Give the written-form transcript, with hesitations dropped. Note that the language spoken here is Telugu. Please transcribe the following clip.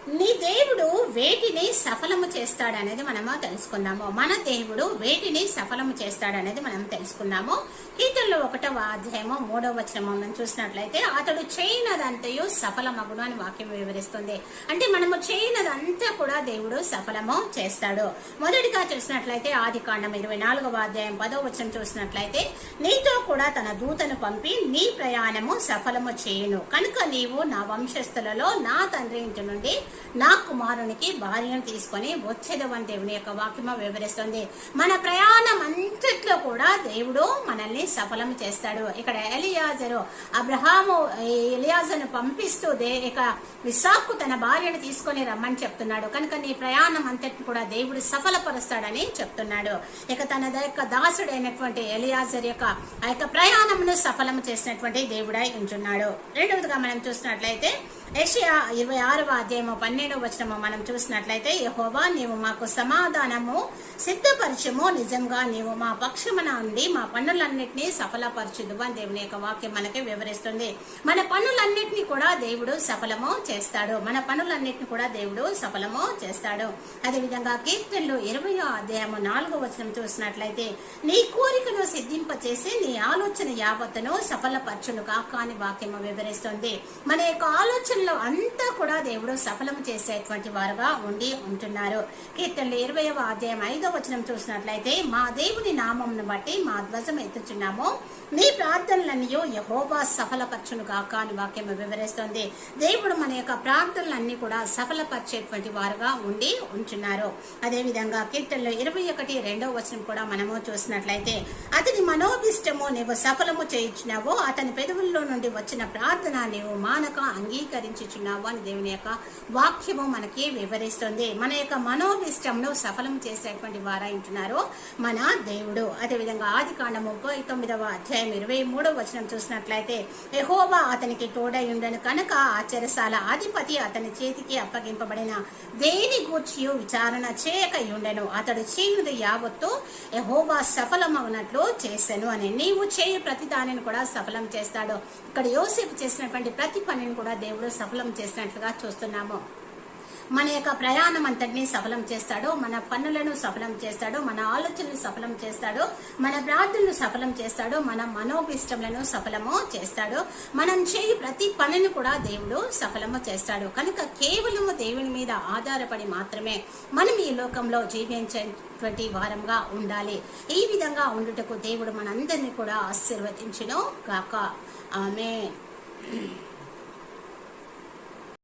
నీ దేవుడు వేటిని సఫలము చేస్తాడనేది మనము తెలుసుకుందాము. మన దేవుడు వేటిని సఫలము చేస్తాడనేది మనం తెలుసుకుందాము. కీర్తనలో 1వ అధ్యాయము 3వ వచనము మనం చూసినట్లయితే, అతడు చేయనదంతయు సఫలమగును అని వాక్యం వివరిస్తుంది. అంటే మనము చేయనదంతా కూడా దేవుడు సఫలము చేస్తాడు. మొదటిగా చూసినట్లయితే ఆదికాండం 24వ అధ్యాయం 10వ వచనం చూసినట్లయితే, నీతో కూడా తన దూతను పంపి నీ ప్రయాణము సఫలము చేయును, కనుక నీవు నా వంశస్థులలో నా తండ్రి ఇంటి నుండి నా కుమారునికి భార్యను తీసుకొని వచ్చేదవని దేవుని యొక్క వాక్యము వివరిస్తుంది. మన ప్రయాణం అంతట్లో కూడా దేవుడు మనల్ని సఫలం చేస్తాడు. ఇక్కడ ఎలియాజరును పంపిస్తూ ఇక ఇస్సాకు తన భార్యను తీసుకొని రమ్మని చెప్తున్నాడు. కనుక నీ ప్రయాణం అంతటిని కూడా దేవుడు సఫలపరుస్తాడని చెప్తున్నాడు. ఇక తన యొక్క దాసుడైనటువంటి ఎలియాజర్ యొక్క ఆ యొక్క ప్రయాణమును సఫలం చేసినటువంటి దేవుడై ఉంటున్నాడు. రెండవదిగా మనం చూసినట్లయితే యెషయా 26వ అధ్యాయము 12వ వచనము మనం చూసినట్లయితే, యెహోవా నీవు మాకు సమాధానము సిద్ధపరచము, నిజంగా నీవు మా పక్షమున ఉండి మా పనులన్నిటినీ సఫలపరచుదు అని దేవుని యొక్క వాక్యం మనకి వివరిస్తుంది. మన పనులన్నిటినీ కూడా దేవుడు సఫలము చేస్తాడు. మన పనులన్నిటిని కూడా దేవుడు సఫలము చేస్తాడు. అదేవిధంగా కీర్తనలు 20వ అధ్యాయము 4వ వచనం చూసినట్లయితే, నీ కోరికను సిద్ధింపచేసి నీ ఆలోచన యావత్తును సఫలపరచును కాక అని వాక్యము వివరిస్తుంది. మన యొక్క ఆలోచన అంతా కూడా దేవుడు సఫలం చేసేటువంటి వారుగా ఉంటున్నారు. కీర్తనలు 20వ అధ్యాయం 5వ వచనం చూసినట్లయితే, మా దేవుని నామమును బట్టి మా ధ్వజం ఎత్తుచున్నాము, నీ ప్రార్థనలన్నీ యెహోవా సఫలపరచును గాక అని వాక్యం వివరిస్తుంది. దేవుడు మన యొక్క ప్రార్థనలన్నీ కూడా సఫలపరిచేటువంటి వారుగా ఉంటున్నారు. అదేవిధంగా కీర్తనలు 21:2వ వచనం కూడా మనము చూసినట్లయితే, అతని మనోభిష్టము నీవు సఫలము చేయించినావు, అతని పెదవుల్లో నుండి వచ్చిన ప్రార్థన నీవు మానక అంగీకరించుచున్నావు అని దేవుని యొక్క వాక్యము మనకి వివరిస్తుంది. మన యొక్క మనోభిష్టంను సఫలం చేసేటువంటి వారై ఉంటున్నారు మన దేవుడు. అదేవిధంగా ఆదికాండము 39వ అధ్యాయం 23వ వచనం చూసినట్లయితే, యెహోవా అతనికి తోడై ఉండను కనుక ఆ చెరసాల అధిపతి అతని చేతికి అప్పగింపబడిన దేని గూర్చి విచారణ చేయక ఉండెను, అతడు చేయుది యావత్తు యెహోవా సఫలమగునట్లు చేసెను అని. నీవు చేయు ప్రతి దానిని కూడా సఫలం చేస్తాడు. ఇక్కడ యోసేపు చేసినటువంటి ప్రతి పనిని కూడా దేవుడు సఫలం చేసినట్లుగా చూస్తున్నాము. మన యొక్క ప్రయాణం అంతటినీ సఫలం చేస్తాడు, మన పనులను సఫలం చేస్తాడు, మన ఆలోచనలు సఫలం చేస్తాడు, మన ప్రార్థనలు సఫలం చేస్తాడు, మన మనోభిష్టములను సఫలము చేస్తాడు. మనం చేయి ప్రతి పనిని కూడా దేవుడు సఫలము చేస్తాడు. కనుక కేవలము దేవుని మీద ఆధారపడి మాత్రమే మనం ఈ లోకంలో జీవించేటువంటి వారంగా ఉండాలి. ఈ విధంగా ఉండుటకు దేవుడు మనందరినీ కూడా ఆశీర్వదించును గాక. ఆమేన్.